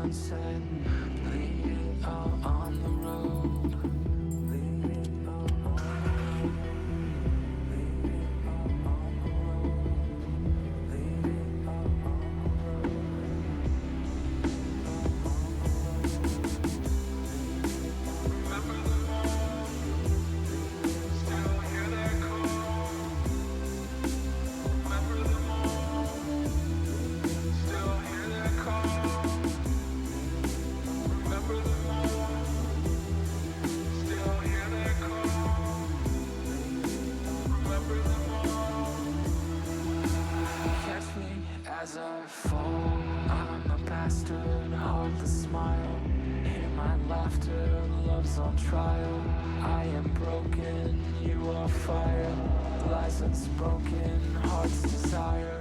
sunset, leave it all on the road. Leave it all on the road. Leave it all on the road. Leave it all on the road. Remember the mall, still hear that call. Remember the mall, still hear that call. Remember the mall, still hear that call. Remember the mall. Catch me as I fall. I'm a bastard, hard to smile. Hear my laughter, love's on trial. I am broken, you are fire. Lies unspoken, heart's desire.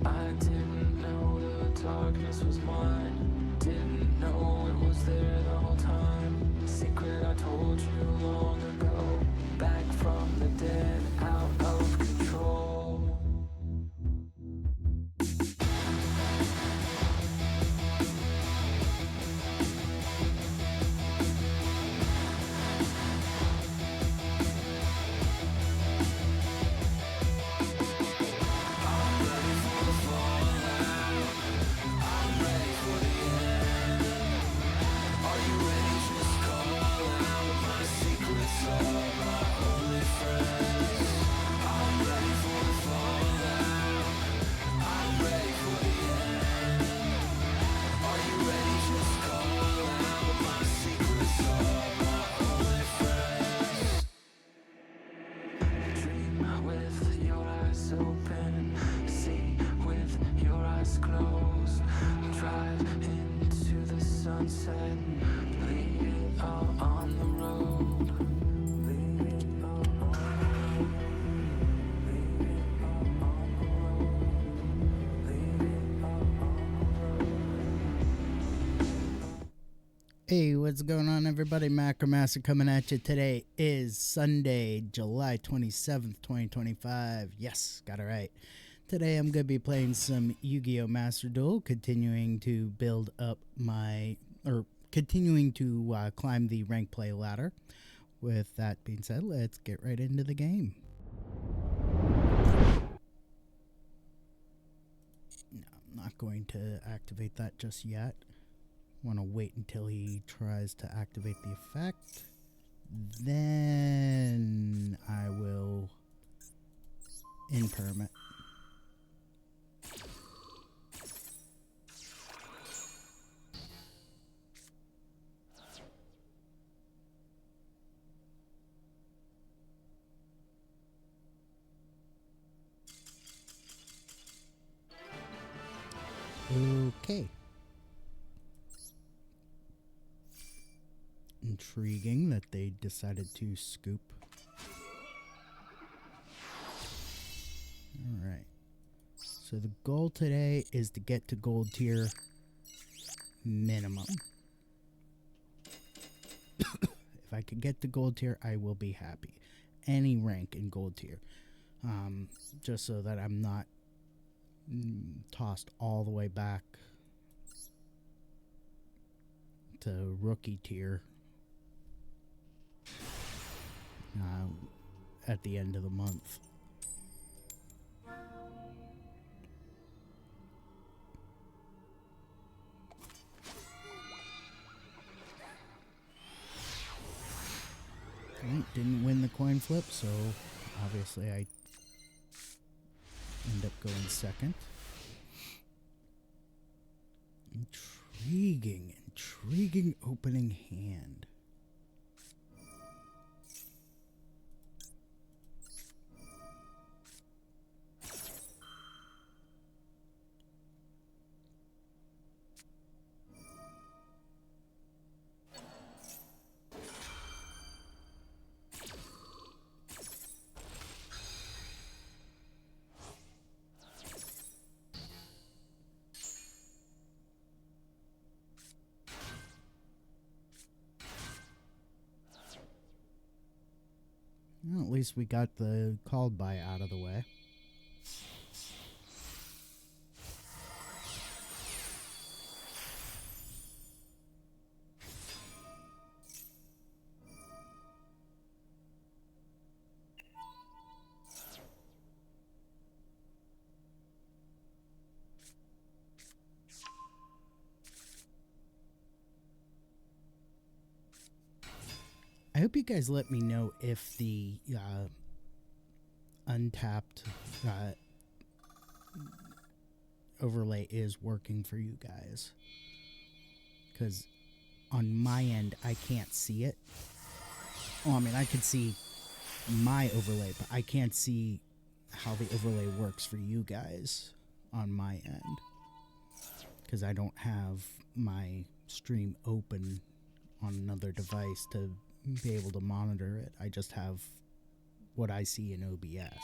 I didn't know the darkness was mine. Didn't know it was there the whole time. Secret I told you long ago. Back from the dead, out of control. Dream with your eyes open, see with your eyes closed. Drive into the sunset, leave it all on the road. Leave it all on the road. Leave it all on the road. Leave it all on the road. Hey, what's going on, everybody? Macromaster coming at you. Today is Sunday, July 27th, 2025. Yes, got it right. Today I'm going to be playing some Yu-Gi-Oh! Master Duel, continuing to build up continuing to climb the rank play ladder. With that being said, let's get right into the game. No, I'm not going to activate that just yet. Want to wait until he tries to activate the effect. Then I will imperm it. Okay. Intriguing that they decided to scoop. Alright. So the goal today is to get to gold tier minimum. can get to gold tier, I will be happy. Any rank in gold tier. Just so that I'm not tossed all the way back to rookie tier at the end of the month. Didn't win the coin flip, so obviously I end up going second. Intriguing opening hand. Well, at least we got the called by out of the way. I hope you guys let me know if the untapped overlay is working for you guys. Because on my end, I can't see it. Well, I mean, I can see my overlay, but I can't see how the overlay works for you guys on my end. Because I don't have my stream open on another device to be able to monitor it. I just have what I see in OBS.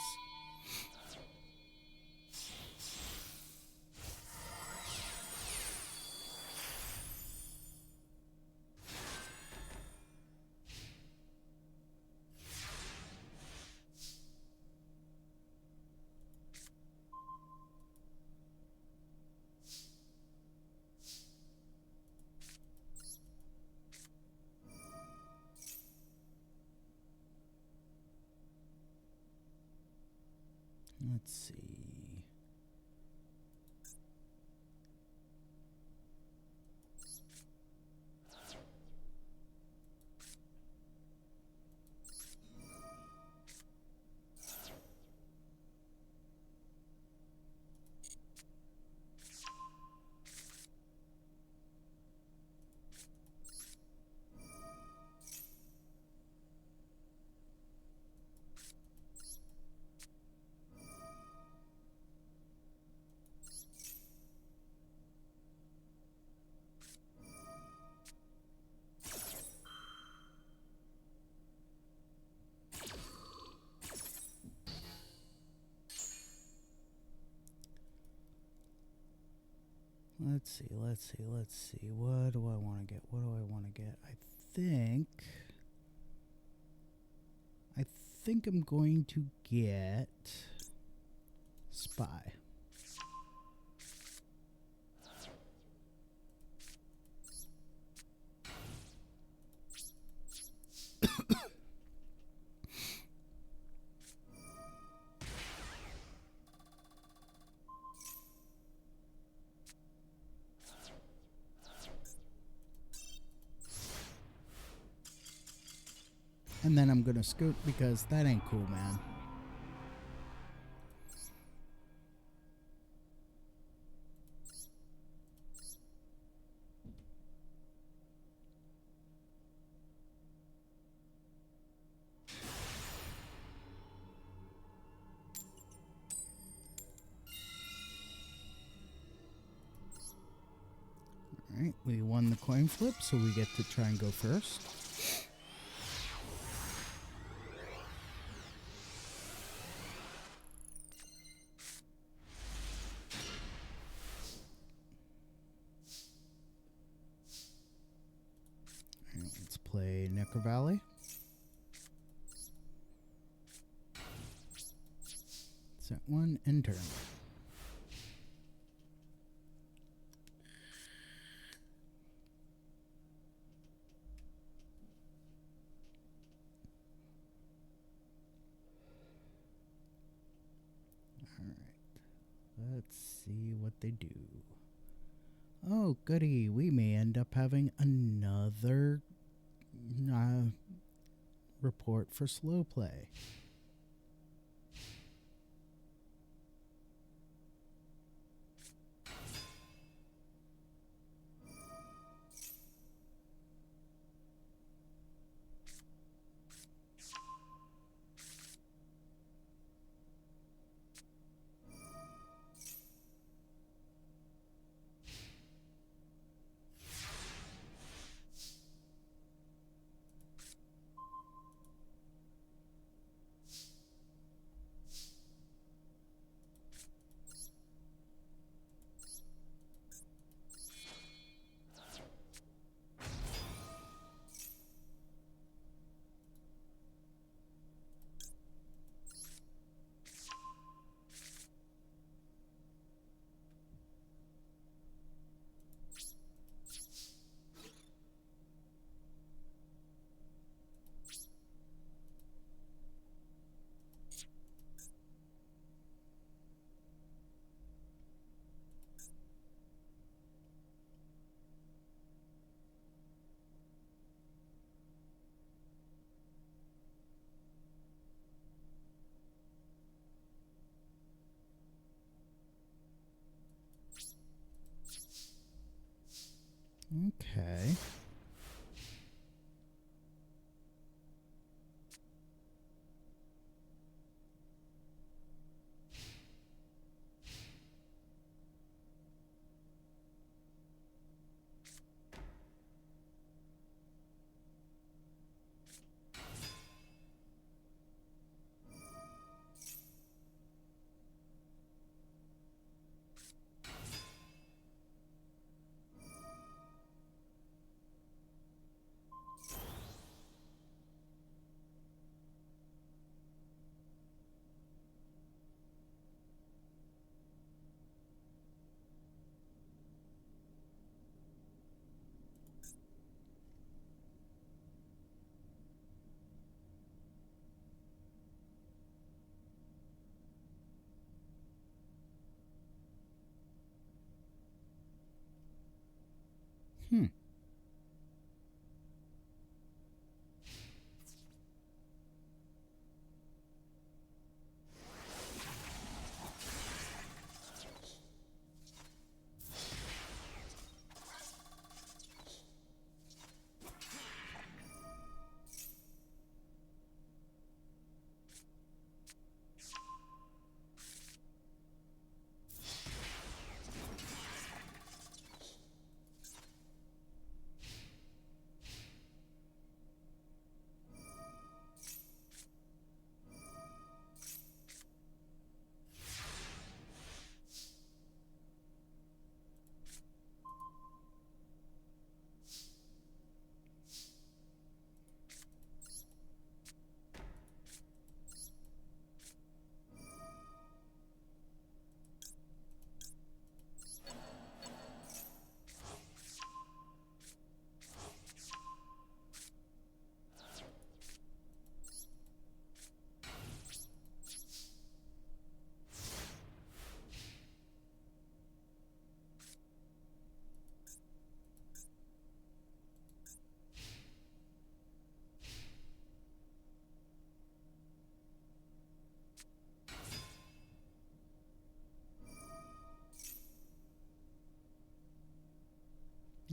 Let's see. Let's see. What do I want to get? I think I'm going to get Spy. And then I'm gonna scoot because that ain't cool, man. Alright, we won the coin flip, so we get to try and go first. Let's play Necker Valley. Set 1 and turn. Let's see what they do. Oh, goody. We may end up having another report for slow play. Okay. Hmm.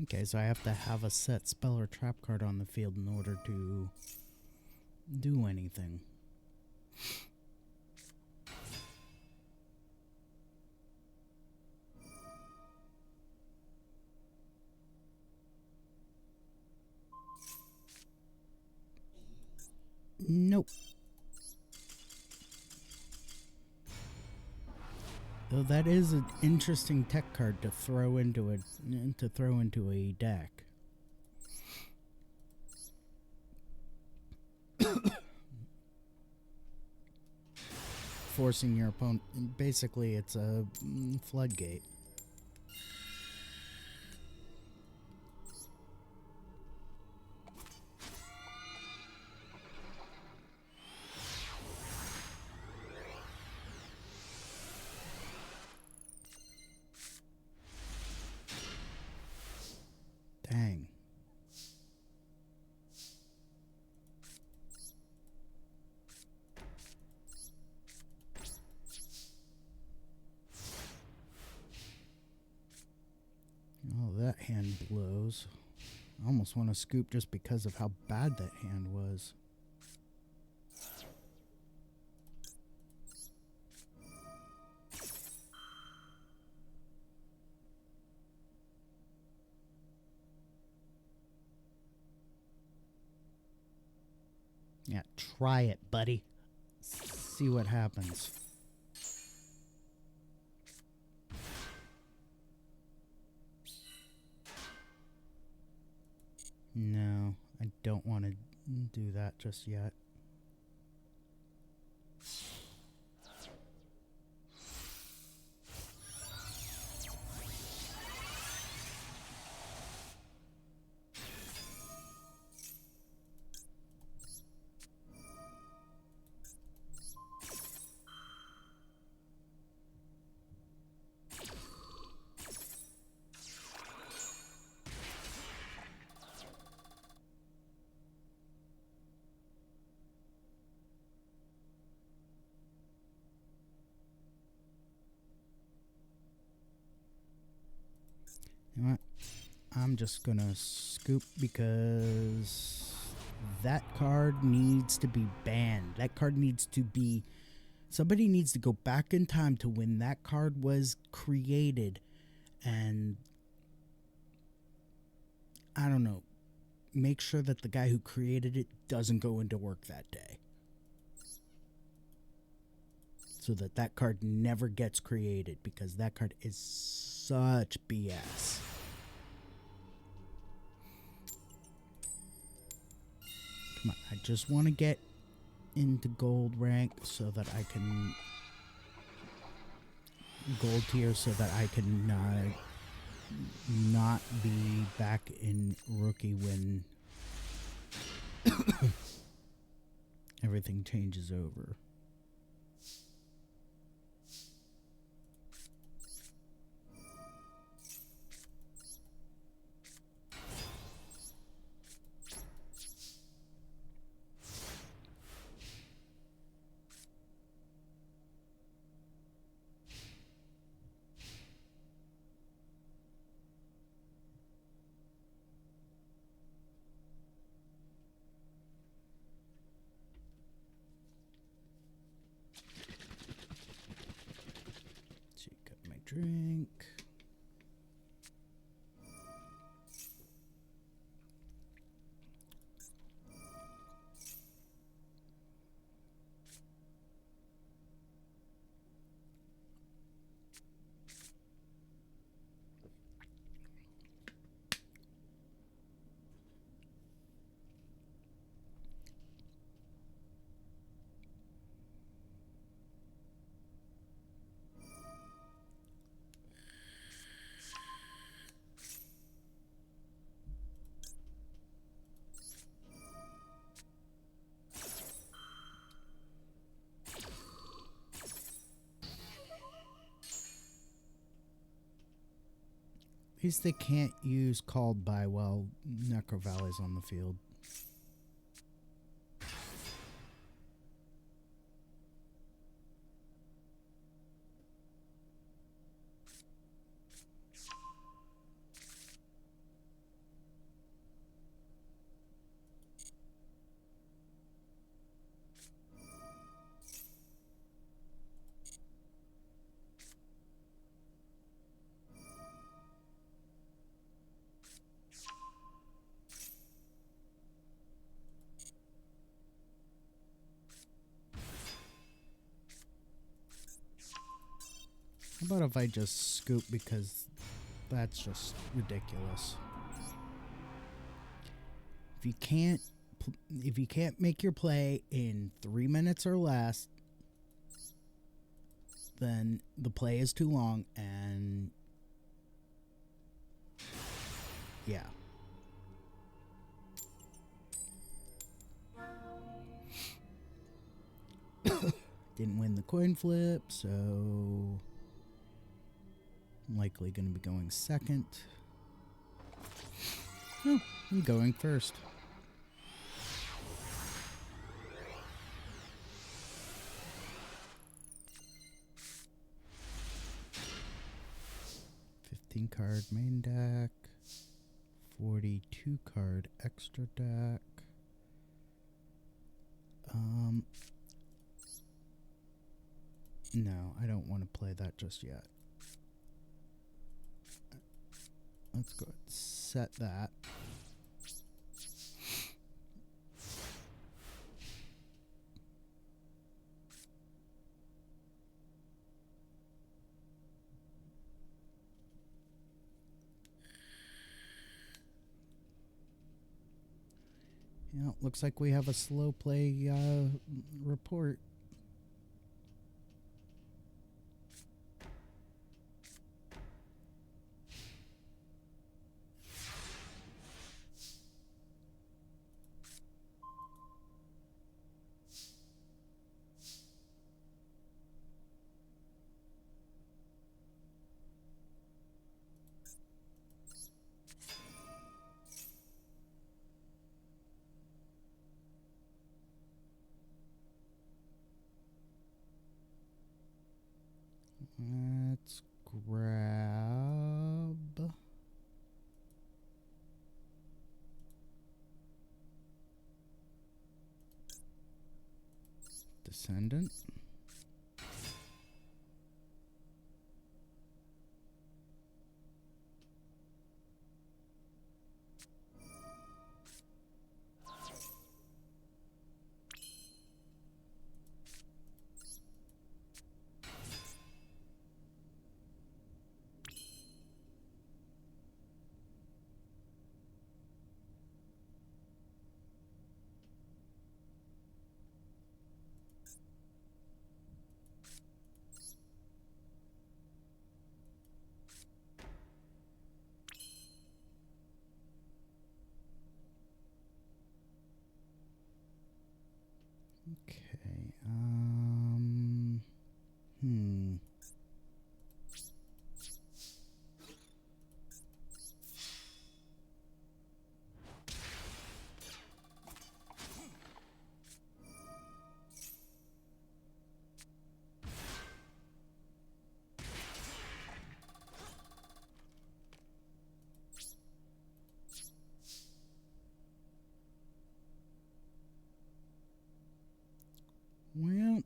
Okay, so I have to have a set spell or trap card on the field in order to do anything. Nope. Though that is an interesting tech card to throw into a deck. forcing your opponent. Basically, it's a floodgate. Dang. Oh, that hand blows. I almost want to scoop just because of how bad that hand was. Yeah, try it, buddy. See what happens. No, I don't want to do that just yet. You know what? I'm just gonna scoop because that card needs to be banned. That card needs to be... Somebody needs to go back in time to when that card was created and... I don't know. Make sure that the guy who created it doesn't go into work that day. So that that card never gets created, because that card is such BS. Come on, I just want to get into gold rank so that I can... Gold tier so that I can not be back in rookie when everything changes over. Got my drink. At least they can't use called by while Necro Valley's on the field. How about if I just scoop, because that's just ridiculous. If you can't make your play in 3 minutes or less, then the play is too long, and yeah. Didn't win the coin flip, so I'm likely going to be going second. No, I'm going first. Card main deck, 42 card extra deck. No, I don't want to play that just yet. Let's go ahead and set that. Yeah, looks like we have a slow play report. Let's grab Descendant. Okay. Well,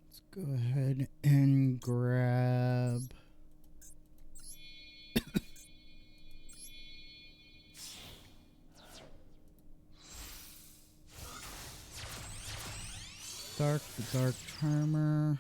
let's go ahead and grab the Dark Charmer.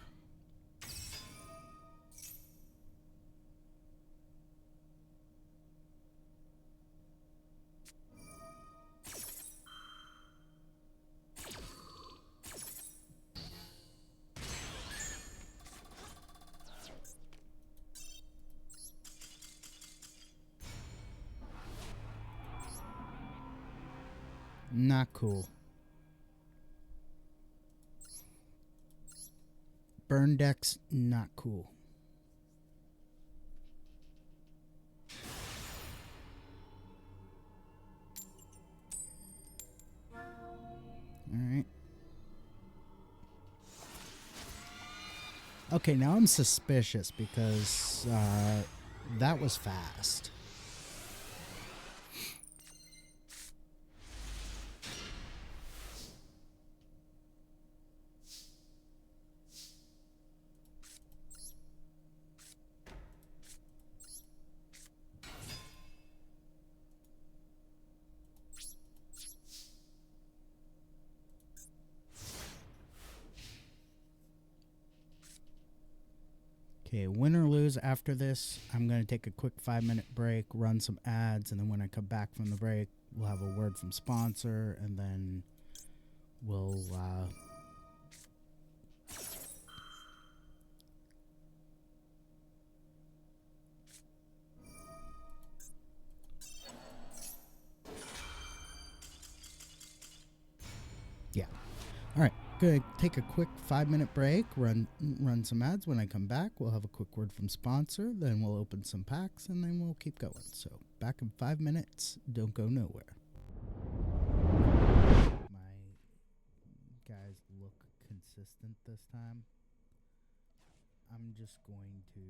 Not cool. Burn decks, not cool. Okay, now I'm suspicious because that was fast. Okay, win or lose after this, I'm going to take a quick 5-minute break, run some ads, and then when I come back from the break, we'll have a word from sponsor, and then we'll yeah. All right, good. Take a quick 5-minute break, run some ads. When I come back, we'll have a quick word from sponsor, then we'll open some packs, and then we'll keep going. So back in 5 minutes. Don't go nowhere. My guys look consistent this time. I'm just going to,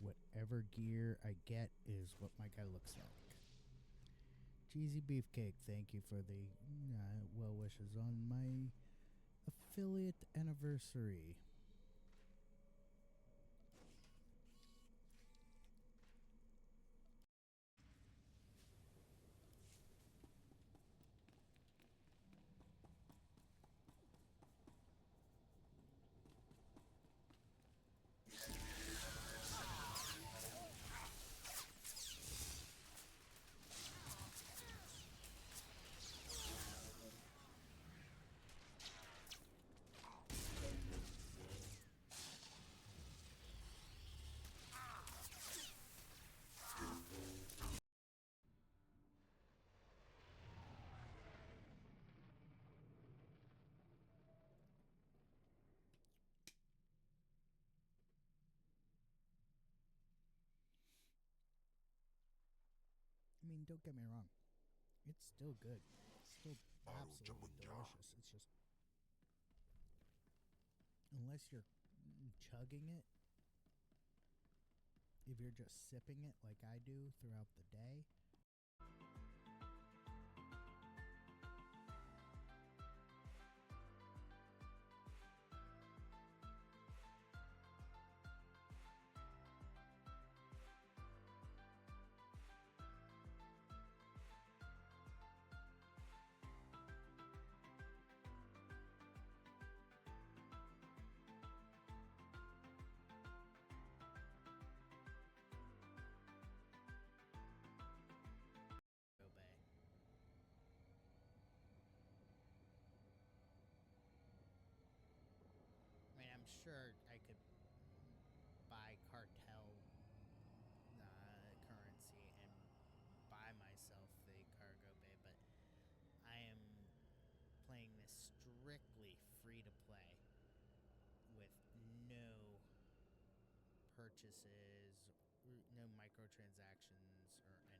whatever gear I get is what my guy looks like. Cheesy Beefcake, thank you for the well wishes on my affiliate anniversary. I mean, don't get me wrong. It's still good. It's still absolutely delicious. It's just, unless you're chugging it, if you're just sipping it like I do throughout the day, I mean, I'm sure I could buy cartel currency and buy myself the cargo bay, but I am playing this strictly free to play with no purchases, no microtransactions or anything.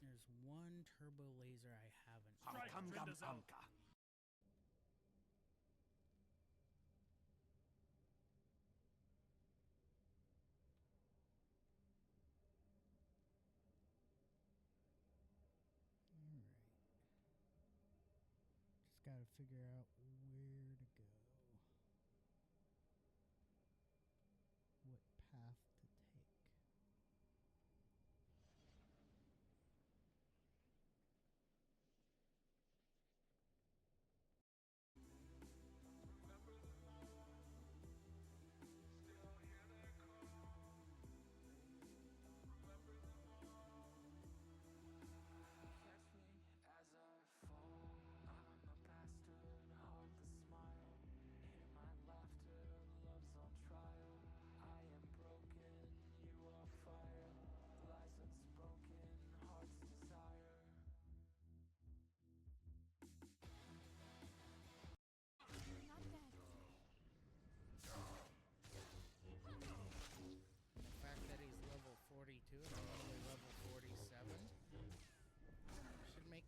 There's one turbo laser I haven't tried. Alright. Just gotta figure out where to go. What path to take. Catch me as I fall. I'm a bastard, heartless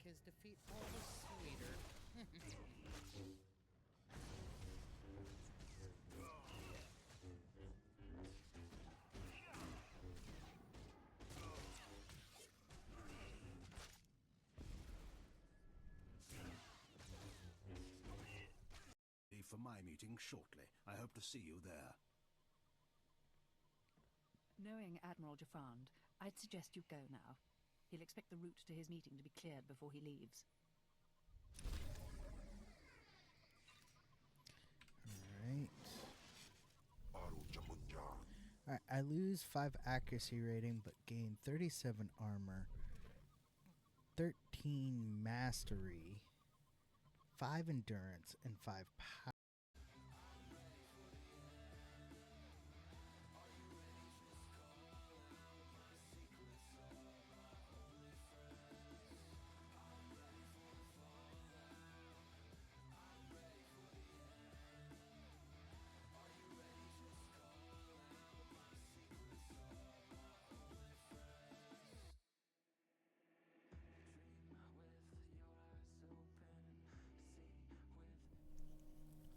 his defeat all the sweeter. For my meeting shortly. I hope to see you there. Knowing Admiral Jafand, I'd suggest you go now. He'll expect the route to his meeting to be cleared before he leaves. Alright, I lose 5 accuracy rating but gain 37 armor, 13 mastery, 5 endurance, and 5 power.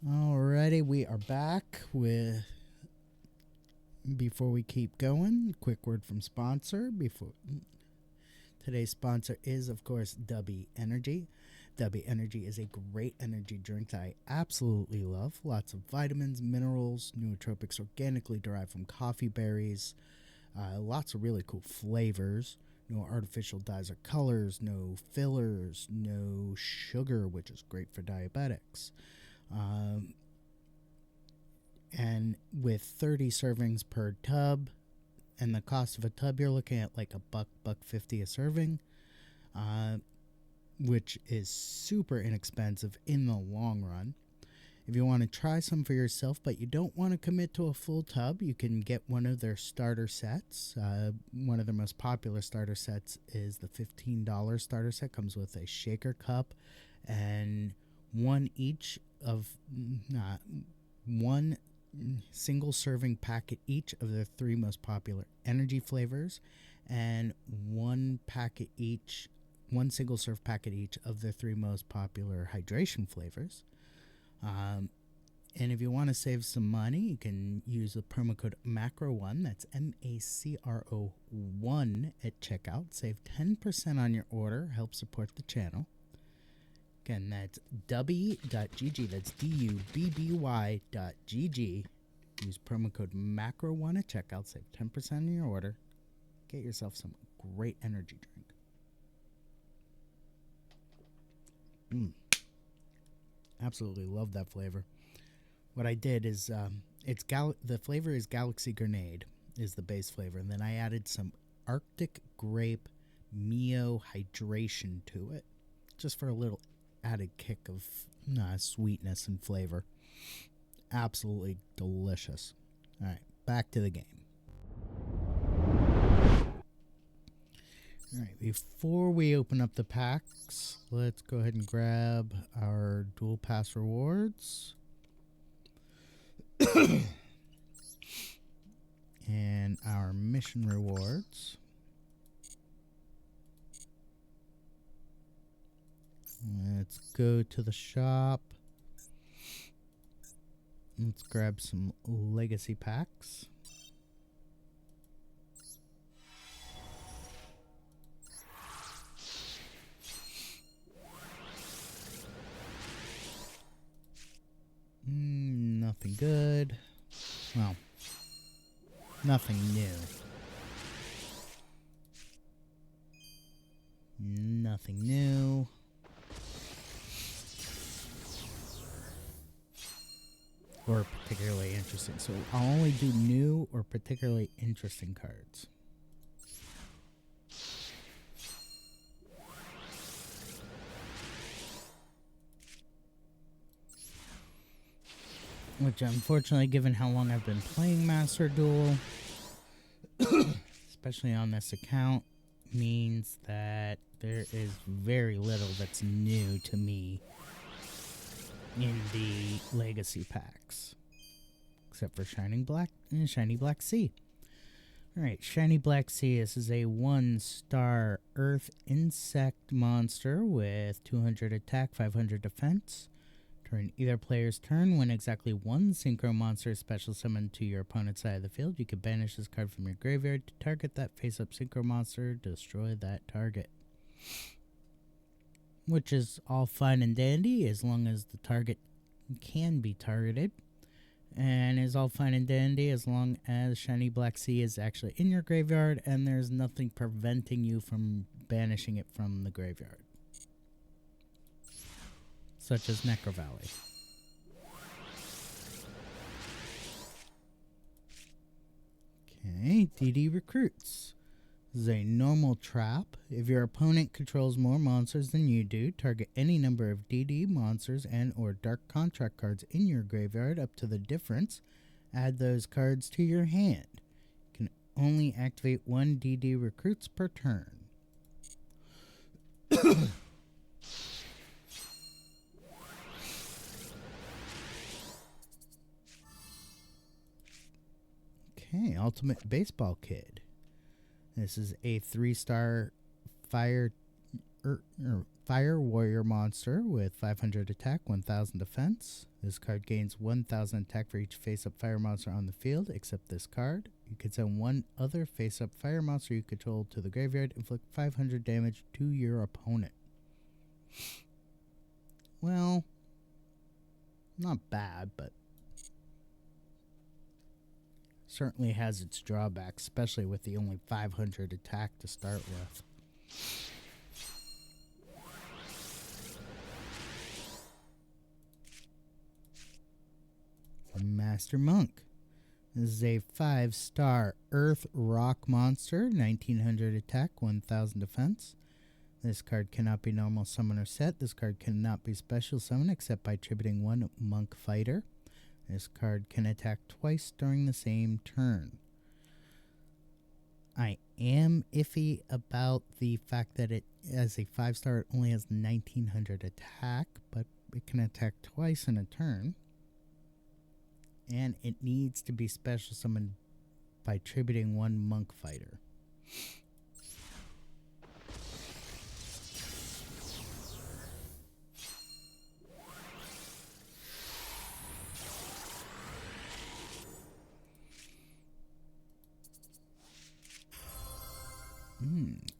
Alrighty, we are back with. Before we keep going, quick word from sponsor. Today's sponsor is, of course, Dubby Energy. Dubby Energy is a great energy drink that I absolutely love. Lots of vitamins, minerals, nootropics organically derived from coffee berries. Lots of really cool flavors. No artificial dyes or colors, no fillers, no sugar, which is great for diabetics. And with 30 servings per tub, and the cost of a tub, you're looking at like $1.50 a serving, which is super inexpensive in the long run. If you want to try some for yourself, but you don't want to commit to a full tub, you can get one of their starter sets. One of their most popular starter sets is the $15 starter set. Comes with a shaker cup and one single serving packet each of their 3 most popular energy flavors, and one single serve packet each of their 3 most popular hydration flavors. And if you want to save some money, you can use the promo code MACRO1, that's MACRO1 at checkout. Save 10% on your order, help support the channel. Again, that's dubby.gg, that's DUBBY.gg. Use promo code MACRO1 at checkout, save 10% on your order. Get yourself some great energy drink. Absolutely love that flavor. What I did is, the flavor is Galaxy Grenade, is the base flavor, and then I added some Arctic Grape Mio Hydration to it, just for a little added kick of sweetness and flavor. Absolutely delicious. All right, back to the game. All right, before we open up the packs, let's go ahead and grab our Duel Pass rewards. And our mission rewards. Let's go to the shop. Let's grab some legacy packs. Nothing good. Well, nothing new. Nothing new. Or particularly interesting. So I'll only do new or particularly interesting cards. Which, unfortunately, given how long I've been playing Master Duel, especially on this account, means that there is very little that's new to me in the Legacy packs, except for Shiny Black Sea. Alright, Shiny Black Sea. This is a 1-star Earth insect monster with 200 attack, 500 defense. During either player's turn, when exactly one synchro monster is special summoned to your opponent's side of the field, you can banish this card from your graveyard to target that face-up synchro monster, destroy that target. Which is all fine and dandy as long as the target can be targeted. And is all fine and dandy as long as Shiny Black Sea is actually in your graveyard and there's nothing preventing you from banishing it from the graveyard. Such as Necro Valley. Okay, DD Recruits. This is a normal trap. If your opponent controls more monsters than you do, target any number of DD monsters and or Dark Contract cards in your graveyard up to the difference. Add those cards to your hand. You can only activate 1 DD Recruits per turn. Okay, Ultimate Baseball Kid. This is a 3-star fire warrior monster with 500 attack, 1000 defense. This card gains 1000 attack for each face-up fire monster on the field, except this card. You can send one other face-up fire monster you control to the graveyard, inflict 500 damage to your opponent. Well, not bad, but certainly has its drawbacks, especially with the only 500 attack to start with. Master Monk. This is a 5-star Earth Rock monster, 1900 attack, 1000 defense. This card cannot be normal summon or set. This card cannot be special summon except by tributing 1 Monk Fighter. This card can attack twice during the same turn. I am iffy about the fact that it, as a 5-star, it only has 1900 attack, but it can attack twice in a turn. And it needs to be special summoned by tributing 1 Monk Fighter.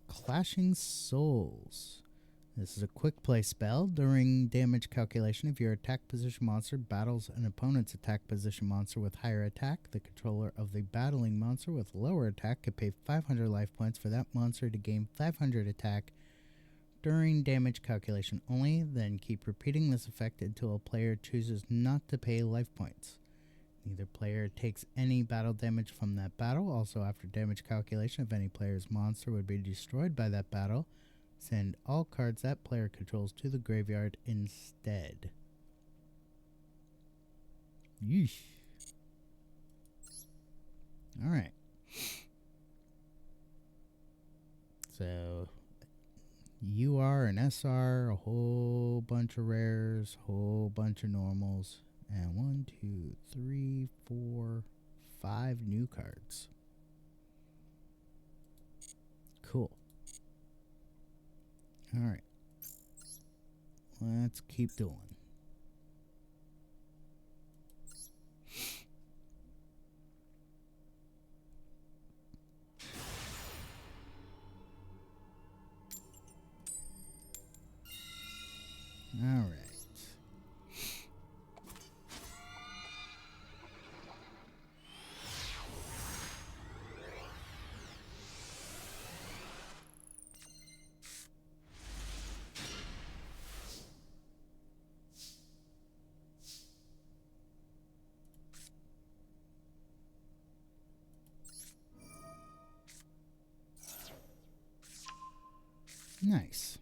Clashing Souls. This is a quick play spell. During damage calculation, if your attack position monster battles an opponent's attack position monster with higher attack, the controller of the battling monster with lower attack could pay 500 life points for that monster to gain 500 attack during damage calculation only. Then keep repeating this effect until a player chooses not to pay life points. Neither player takes any battle damage from that battle. Also, after damage calculation, if any player's monster would be destroyed by that battle, send all cards that player controls to the graveyard instead. Yeesh. Alright. So, UR and SR, a whole bunch of rares, whole bunch of normals. And 1, 2, 3, 4, 5 new cards. Cool. Alright. Let's keep doing. Alright. Nice.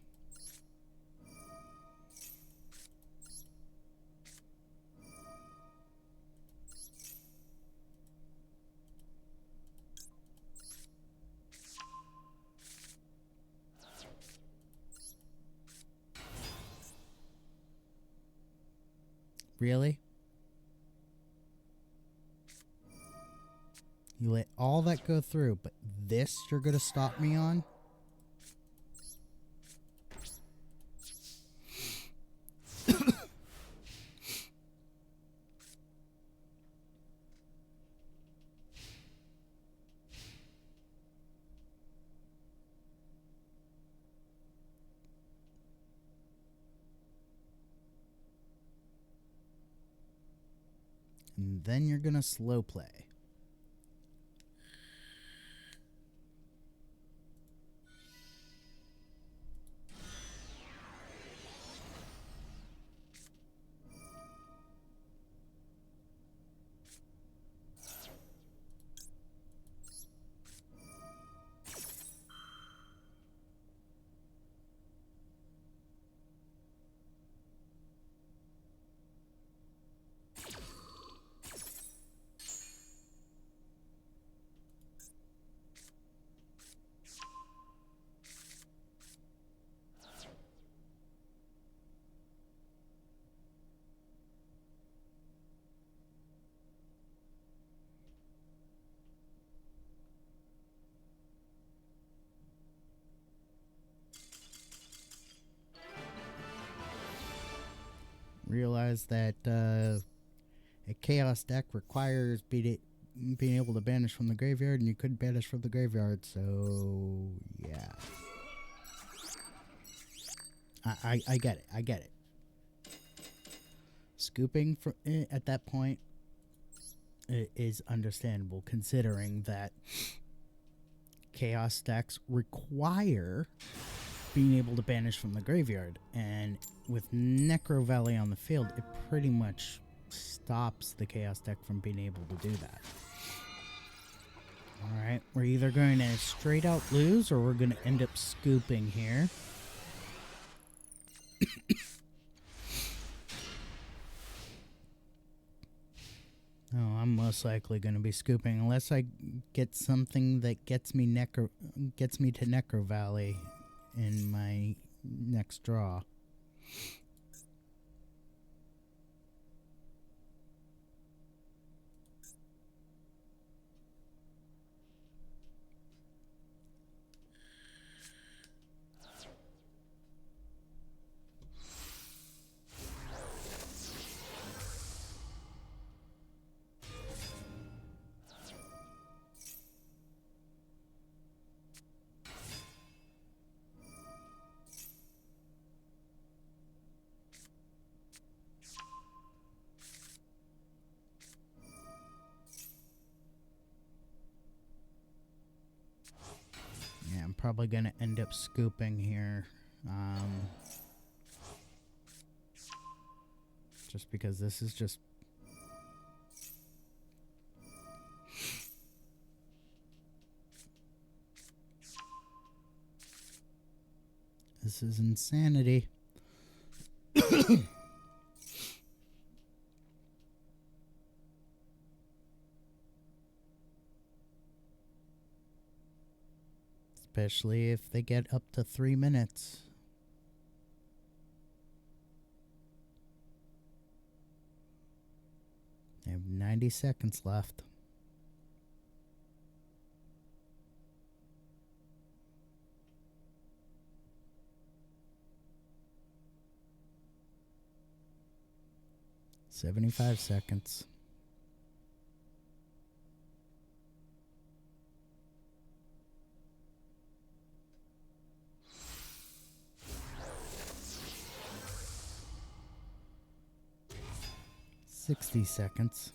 Really? You let all that go through, but this you're going to stop me on? And then you're going to slow play. Realize that a chaos deck requires being able to banish from the graveyard, and you couldn't banish from the graveyard, so yeah. I get it. I get it. Scooping at that point is understandable, considering that chaos decks require being able to banish from the graveyard, and with Necro Valley on the field, it pretty much stops the chaos deck from being able to do that. Alright, we're either going to straight out lose, or we're going to end up scooping here. Oh, I'm most likely going to be scooping unless I get something that gets me to Necro Valley in my next draw. Yeah, I'm probably going to end up scooping here. Just because this is just... This is insanity. Especially if they get up to 3 minutes. They have 90 seconds left. "75 seconds. "60 seconds.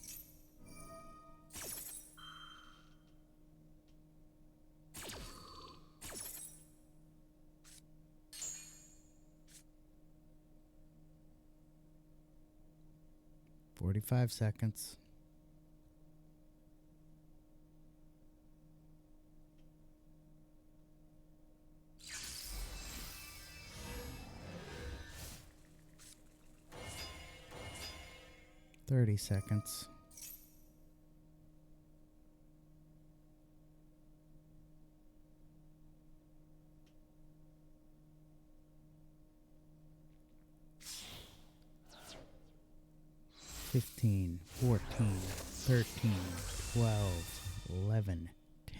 "45 seconds. "30 seconds. "15, 14, 13, 12, 11,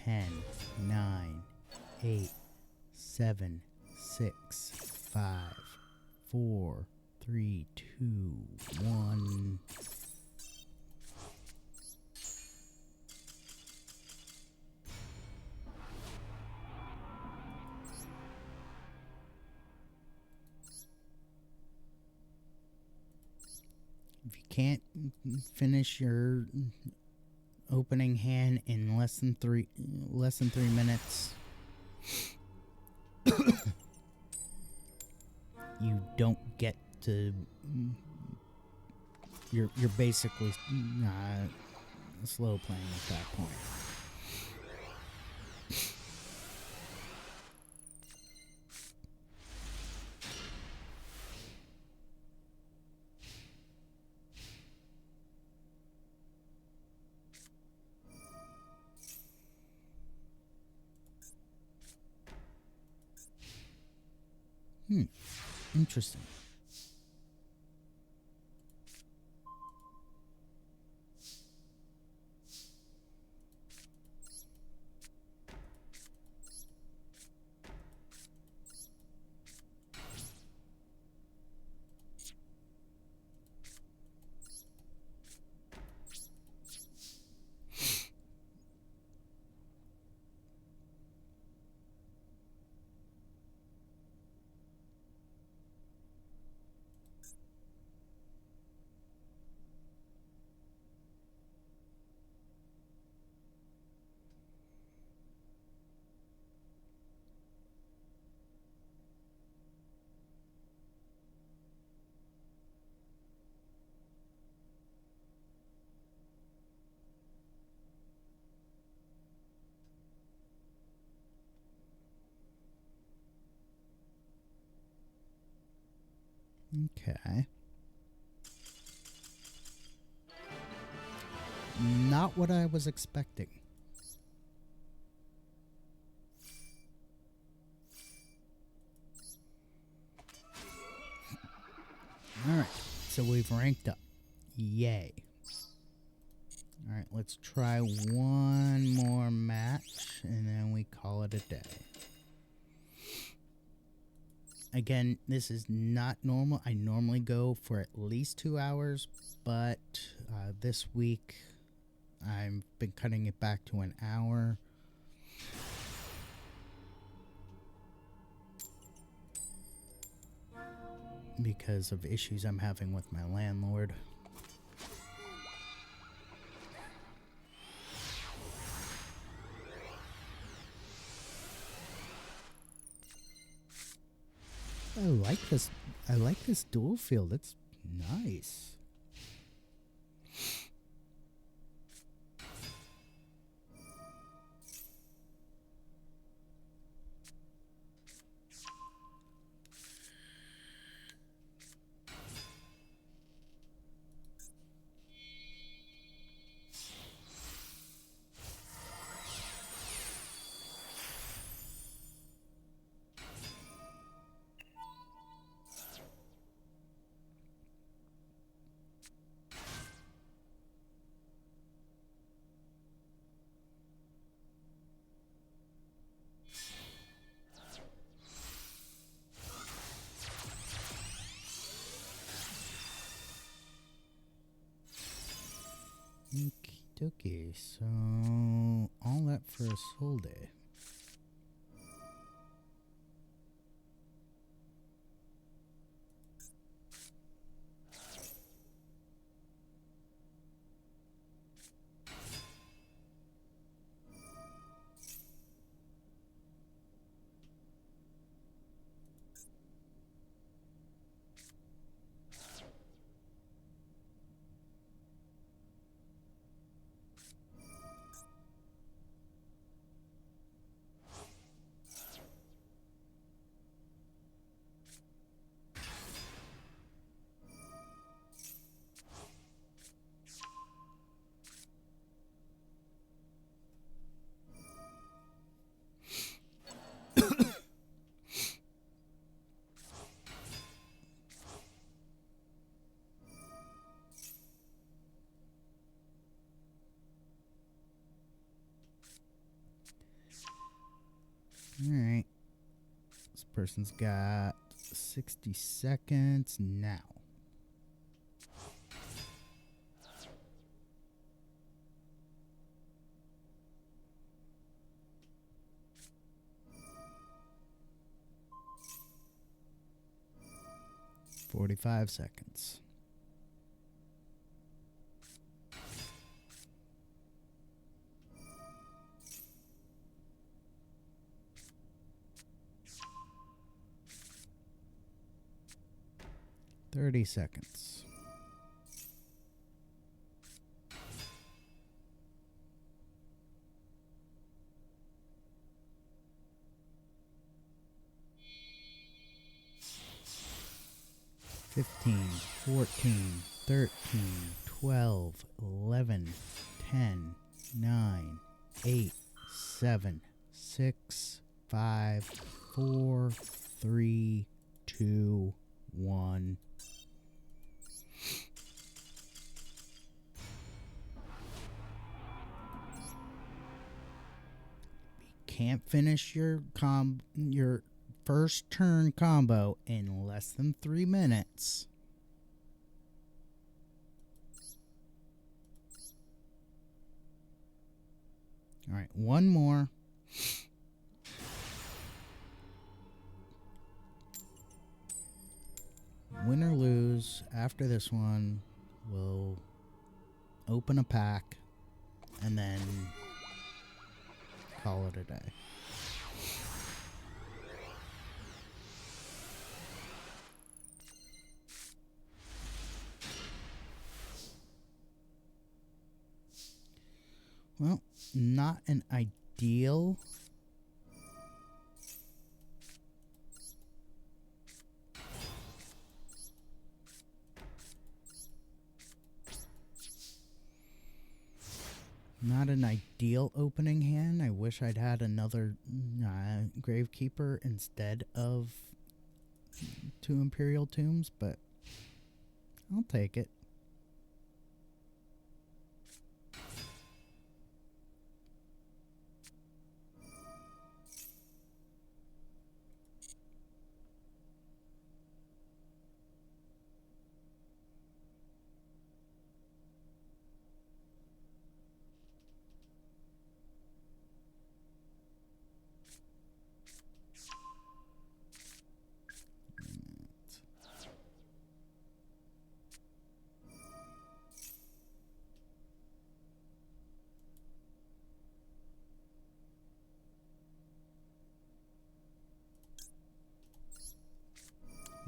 10, 9, 8, 7, 6, 5, 4, 3, 2, 1. If you can't finish your opening hand in less than 3 minutes, you don't get to. You're basically slow playing at that point. Interesting. Okay. Not what I was expecting. Alright, so we've ranked up. Yay. Alright, let's try one more match, and then we call it a day. Again, this is not normal. I normally go for at least 2 hours, but this week I've been cutting it back to an hour. Because of issues I'm having with my landlord. I like this dual field. It's nice. Okay, so all that for a soul day. Person's got 60 seconds now. "45 seconds. "30 seconds. "15, 14, 13, 12, 11, 10, 9, 8, 7, 6, 5, 4, 3, 2, 1. Can't finish your first turn combo in less than 3 minutes. All right, one more. Win or lose, after this one, we'll open a pack and then call it a day. Well, not an ideal. Not an ideal opening hand. I wish I'd had another Gravekeeper instead of 2 Imperial Tombs, but I'll take it.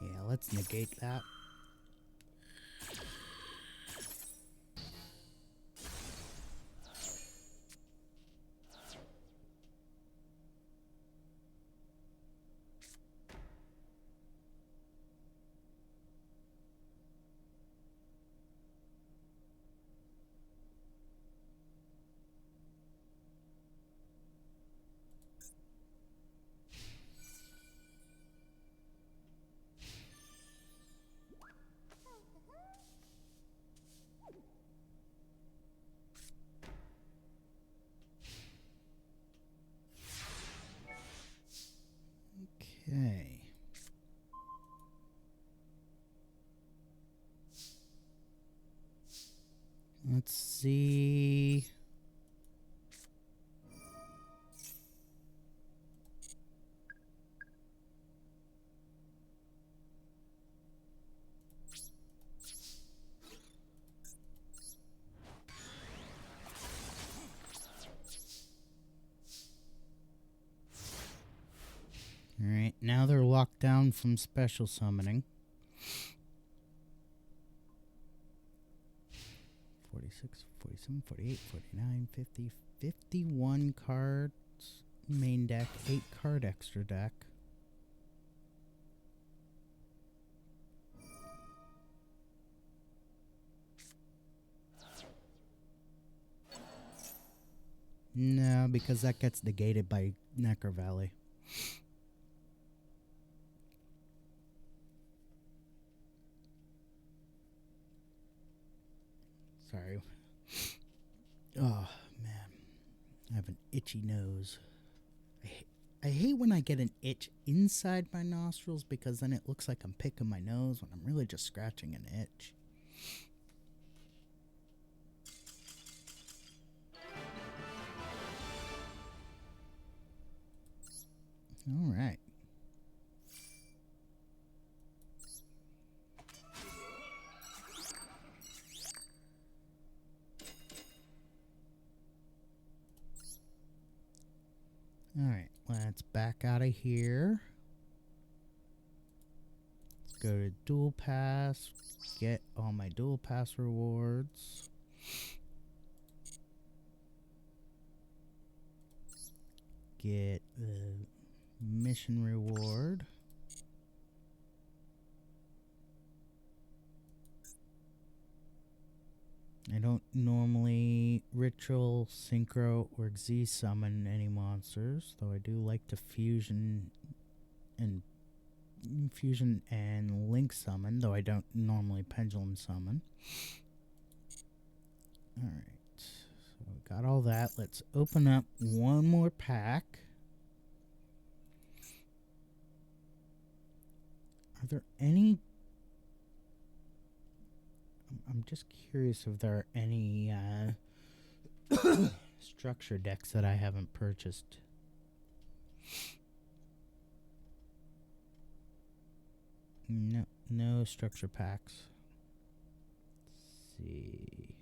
Yeah, let's negate that. Okay. Let's see. Alright, now they're locked down from special summoning. 46, 47, 48, 49, 50, 51 cards main deck, 8 card extra deck. No, because that gets negated by Necker Valley. Sorry. Oh, man. I have an itchy nose. I hate when I get an itch inside my nostrils because then it looks like I'm picking my nose when I'm really just scratching an itch. All right. Alright, let's back out of here. Let's go to Duel Pass, get all my Duel Pass rewards. Get the mission reward. I don't normally ritual, synchro, or Xyz summon any monsters, though I do like to fusion and link summon, though I don't normally pendulum summon. Alright, so we got all that. Let's open up one more pack. Are there any... I'm just curious if there are any structure decks that I haven't purchased. No structure packs. Let's see.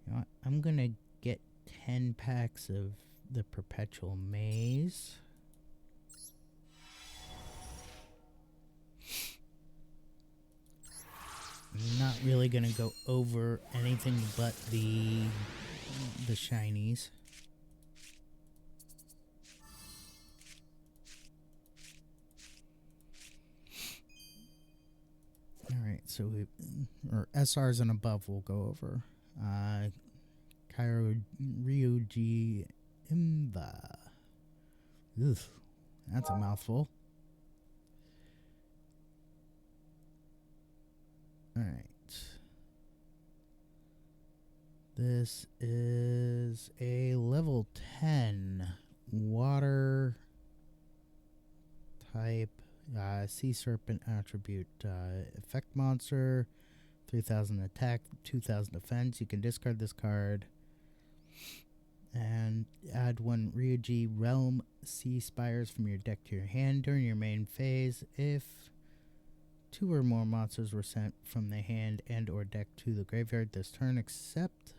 You know what? I'm gonna get 10 packs of the Perpetual Maze. I'm not really gonna go over anything but the shinies. Alright, so or SRs and above we'll go over. Cairo Ryuji Imba. Ugh, that's a mouthful. Alright. This is a level 10 water type sea serpent attribute. Effect monster, 3000 attack, 2000 defense. You can discard this card and add one Ryuji Realm Sea Spires from your deck to your hand during your main phase. If 2 or more monsters were sent from the hand and or deck to the graveyard this turn, except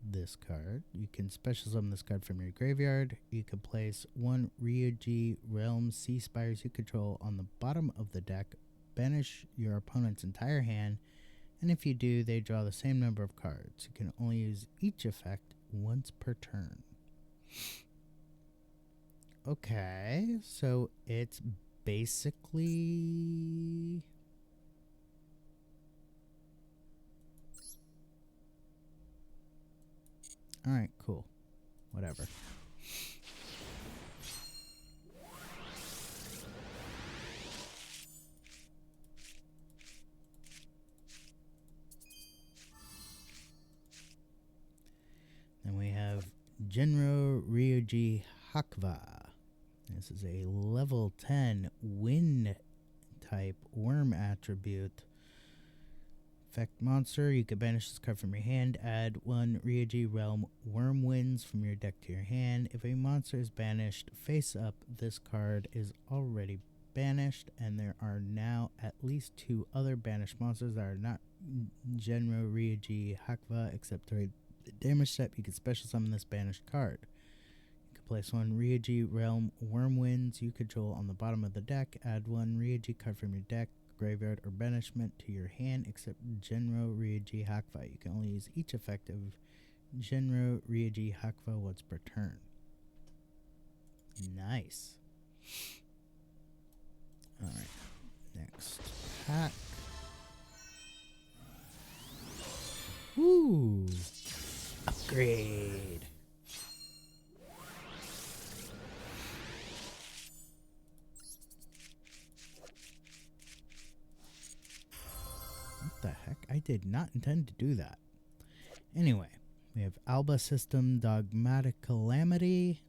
this card, you can special summon this card from your graveyard. You can place one Ryuji Realm Sea Spires you control on the bottom of the deck, banish your opponent's entire hand, and if you do, they draw the same number of cards. You can only use each effect once per turn. Okay, so it's basically... Alright, cool. Whatever. Then we have Genro Ryuji Hakva. This is a level 10 wind type worm attribute. Effect monster, you can banish this card from your hand, add one Ryuji Realm Wormwinds from your deck to your hand. If a monster is banished face up, this card is already banished, and there are now at least 2 other banished monsters that are not Genro Ryuji Hakva, except during the damage step, you can special summon this banished card. You can place one Ryuji Realm Wormwinds you control on the bottom of the deck, add one Ryuji card from your deck, graveyard, or banishment to your hand, except Genro Ryuji Hakva. You can only use each effect of Genro Ryuji Hakva once per turn. Nice. Alright, next pack. Woo! Upgrade! What the heck? I did not intend to do that. Anyway, we have Alba System Dogmatic Calamity.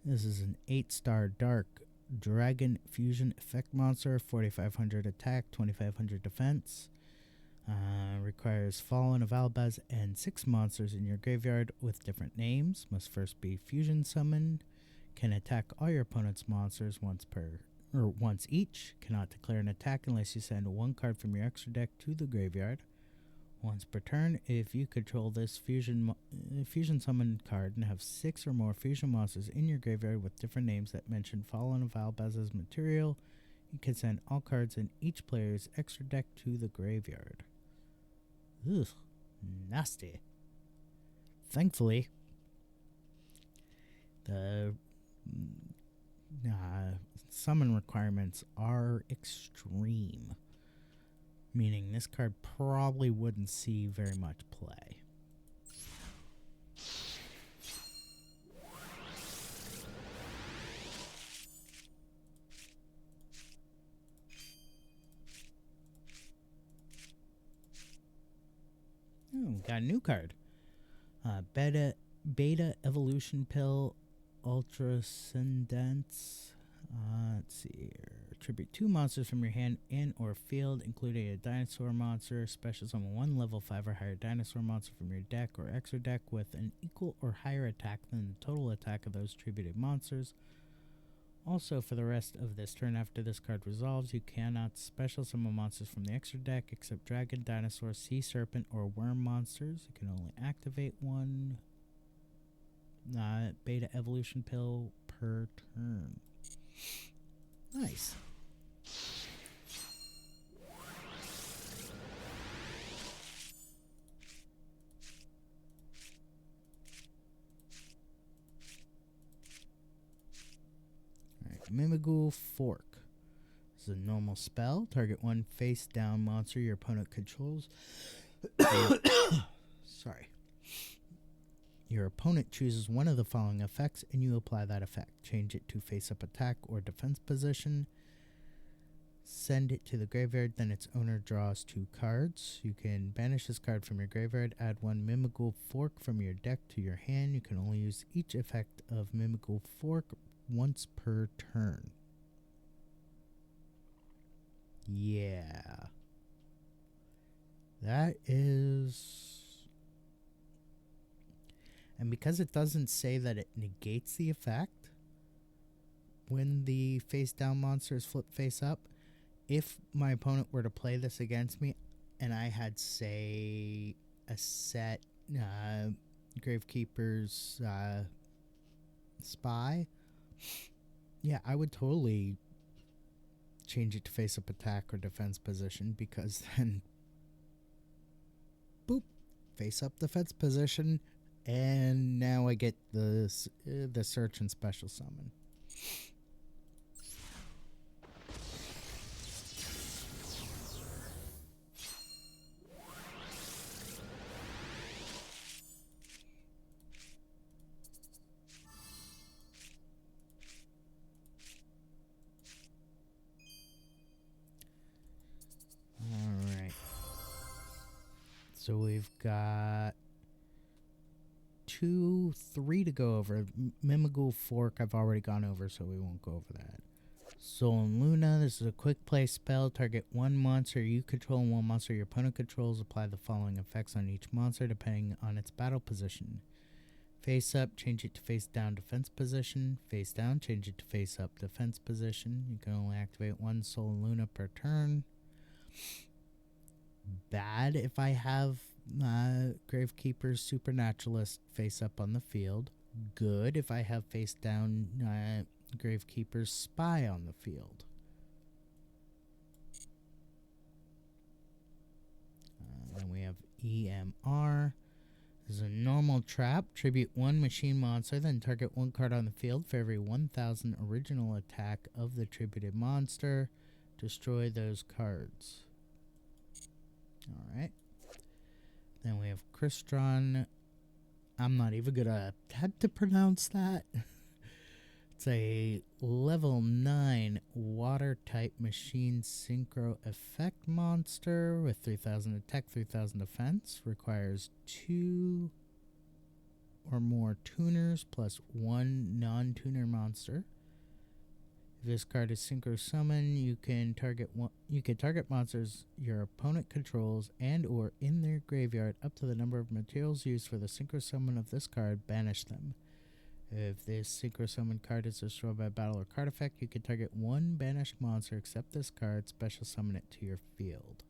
This is an 8-star dark dragon fusion effect monster, 4500 attack, 2500 defense. Requires Fallen of Albaz and 6 monsters in your graveyard with different names. Must first be fusion summoned. Can attack all your opponent's monsters once each. Cannot declare an attack unless you send 1 card from your extra deck to the graveyard. Once per turn, if you control this fusion summoned card and have 6 or more fusion monsters in your graveyard with different names that mention Fallen of Albaz as material, you can send all cards in each player's extra deck to the graveyard. Ugh, nasty. Thankfully, the summon requirements are extreme, meaning this card probably wouldn't see very much play. Oh, got a new card. Beta Evolution Pill Ultrascendence. Let's see here. Tribute 2 monsters from your hand and or field, including a dinosaur monster. Special summon 1 level 5 or higher dinosaur monster from your deck or extra deck with an equal or higher attack than the total attack of those tributed monsters. Also, for the rest of this turn after this card resolves, you cannot special summon monsters from the extra deck except dragon, dinosaur, sea serpent, or worm monsters. You can only activate 1 beta evolution pill per turn. Nice. Mimigul Fork. This is a normal spell. Target 1 face down monster your opponent controls. Sorry. Your opponent chooses one of the following effects and you apply that effect. Change it to face up attack or defense position. Send it to the graveyard, then its owner draws 2 cards. You can banish this card from your graveyard. Add 1 Mimigul Fork from your deck to your hand. You can only use each effect of Mimigul Fork once per turn. Yeah. That is... And because it doesn't say that it negates the effect when the face down monster is flipped face up, if my opponent were to play this against me and I had, say, a set Gravekeeper's Spy, yeah, I would totally change it to face up attack or defense position, because then boop, face up defense position, and now I get the search and special summon. Alright. So we've got 2, 3 to go over. Mimigul Fork I've already gone over, so we won't go over that. Soul and Luna, this is a quick play spell. Target 1 monster you control and 1 monster your opponent controls. Apply the following effects on each monster depending on its battle position. Face up, change it to face down defense position. Face down, change it to face up defense position. You can only activate 1 Soul and Luna per turn. Bad if I have Gravekeeper's Supernaturalist face up on the field. Good if I have face down Gravekeeper's Spy on the field. Then we have EMR. This is a normal trap. Tribute 1 machine monster, then target 1 card on the field for every 1,000 original attack of the tributed monster. Destroy those cards. Alright. Then we have Crystron. I'm not even going to attempt to pronounce that. It's a level 9 water type machine synchro effect monster with 3,000 attack, 3,000 defense. Requires 2 or more tuners plus 1 non-tuner monster. If this card is synchro summon, you can target monsters your opponent controls and or in their graveyard up to the number of materials used for the synchro summon of this card. Banish them. If this synchro summon card is destroyed by battle or card effect, you can target 1 banished monster except this card, special summon it to your field.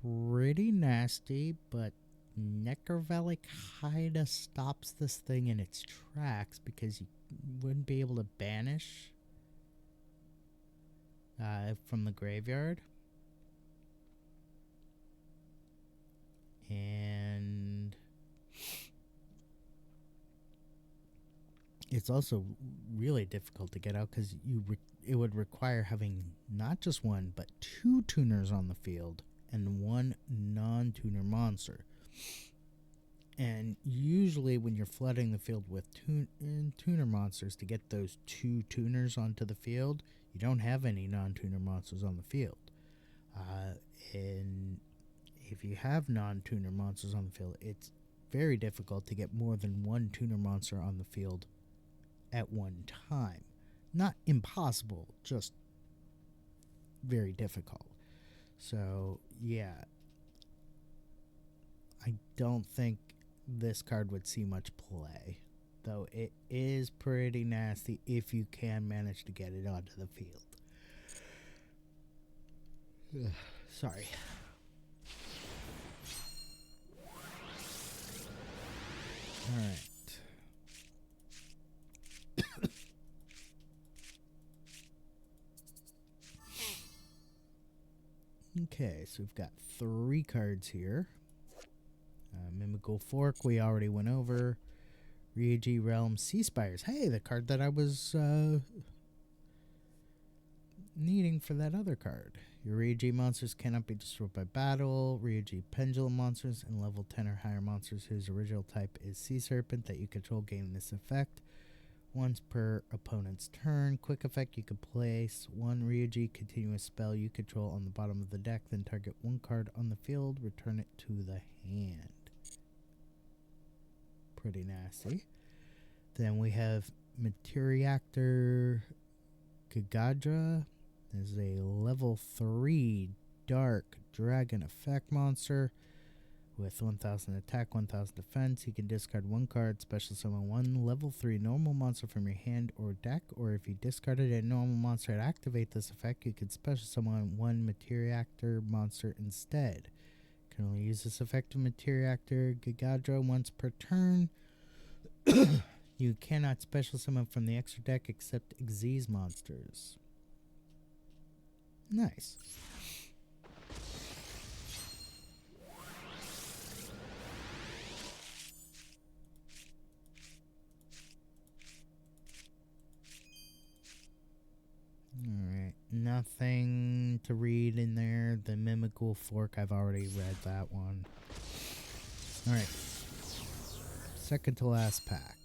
Pretty nasty, but Necrovelic kinda stops this thing in its tracks because you wouldn't be able to banish from the graveyard. And it's also really difficult to get out because it would require having not just 1 but 2 tuners on the field and 1 non-tuner monster. And usually when you're flooding the field with tuner monsters to get those 2 tuners onto the field, you don't have any non-tuner monsters on the field. And if you have non-tuner monsters on the field, it's very difficult to get more than 1 tuner monster on the field at one time. Not impossible, just very difficult. So, yeah. I don't think this card would see much play, though it is pretty nasty if you can manage to get it onto the field. Ugh, sorry. Alright. Okay, so we've got 3 cards here. Mimical Fork, we already went over. Ryuji Realm Sea Spires. Hey, the card that I was needing for that other card. Your Ryuji monsters cannot be destroyed by battle. Ryuji Pendulum monsters and level 10 or higher monsters whose original type is Sea Serpent that you control gain this effect once per opponent's turn. Quick effect, you can place 1 Ryuji continuous spell you control on the bottom of the deck, then target 1 card on the field, return it to the hand. Pretty nasty. Then we have Materiactor Gigadra. This is a level 3 dark dragon effect monster with 1000 attack, 1000 defense. He can discard 1 card, special summon 1 level 3 normal monster from your hand or deck, or if you discarded a normal monster to activate this effect, you can special summon 1 Materiactor monster instead. You can only use this effect of Materiactor Gigadra once per turn. You cannot special summon from the extra deck except Xyz monsters. Nice. Alright, nothing to read in there. The Mimical Fork, I've already read that one. Alright, second to last pack.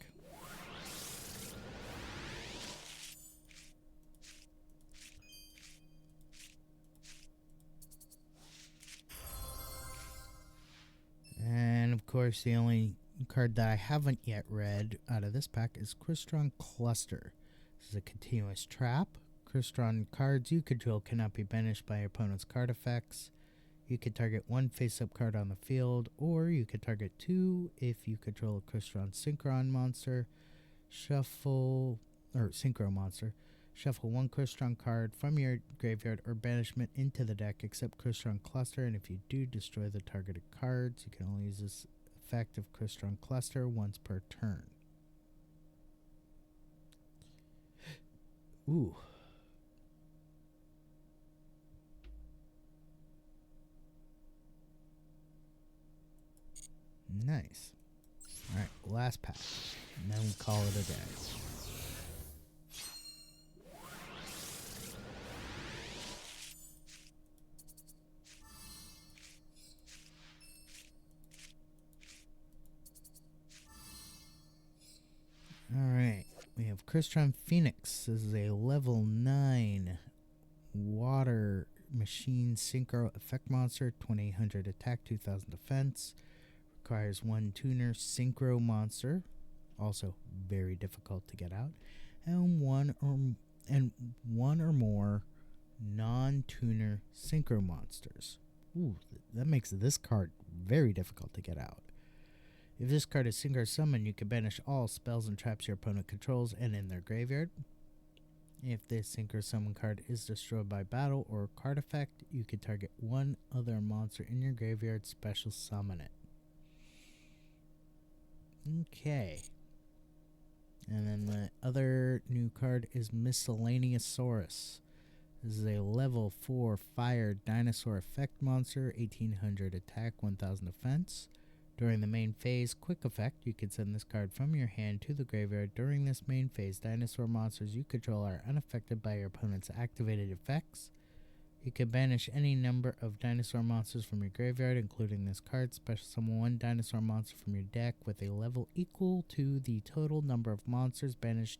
And of course, the only card that I haven't yet read out of this pack is Crystron Cluster. This is a continuous trap. Crystron cards you control cannot be banished by your opponent's card effects. You can target 1 face-up card on the field, or you can target 2 if you control a Crystron Synchron monster. Synchro monster. Shuffle 1 Crystron card from your graveyard or banishment into the deck except Crystron Cluster, and if you do, destroy the targeted cards. You can only use this effect of Crystron Cluster once per turn. Ooh. Nice. Alright, last pack. And then we call it a day. Alright, we have Crystron Phoenix. This is a level 9 water machine synchro effect monster, 2800 attack, 2000 defense. requires 1 tuner synchro monster, also very difficult to get out, and one or more non-tuner synchro monsters. Ooh, that makes this card very difficult to get out. If this card is synchro summoned, you can banish all spells and traps your opponent controls and in their graveyard. If this synchro summon card is destroyed by battle or card effect, you can target one other monster in your graveyard, special summon it. Okay. And then the other new card is Miscellaneousaurus. This is a level 4 fire dinosaur effect monster, 1800 attack, 1000 defense. During the main phase quick effect, you can send this card from your hand to the graveyard. During this main phase, dinosaur monsters you control are unaffected by your opponent's activated effects. You can banish any number of dinosaur monsters from your graveyard, including this card. Special summon 1 dinosaur monster from your deck with a level equal to the total number of monsters banished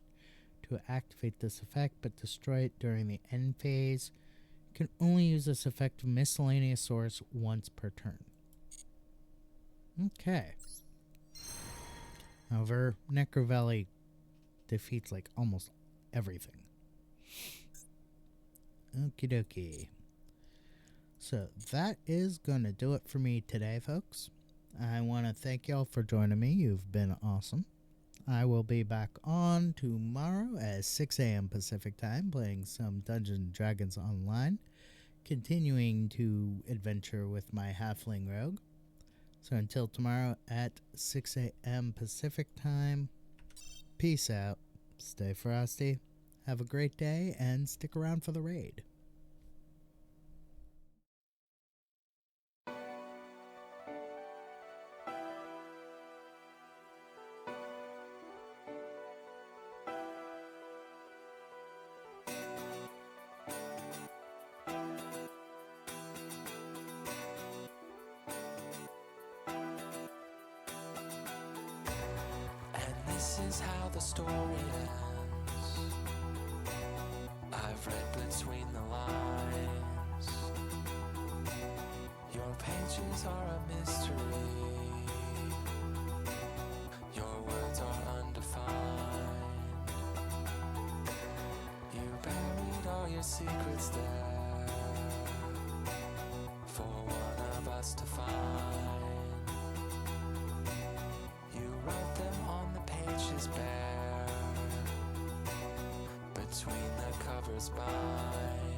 to activate this effect, but destroy it during the end phase. You can only use this effect of Miscellaneousaurus once per turn. Okay. However, Necro Valley defeats like almost everything. Okie dokie. So that is going to do it for me today, folks. I want to thank y'all for joining me. You've been awesome. I will be back on tomorrow at 6 a.m. Pacific time playing some Dungeons & Dragons online, continuing to adventure with my Halfling Rogue. So until tomorrow at 6 a.m. Pacific time, peace out, stay frosty, have a great day, and stick around for the raid. This is how the story ends. I've read between the lines. Your pages are a mystery. Your words are undefined. You buried all your secrets there for one of us to find. You wrote them on the pages bare, between the covers bind.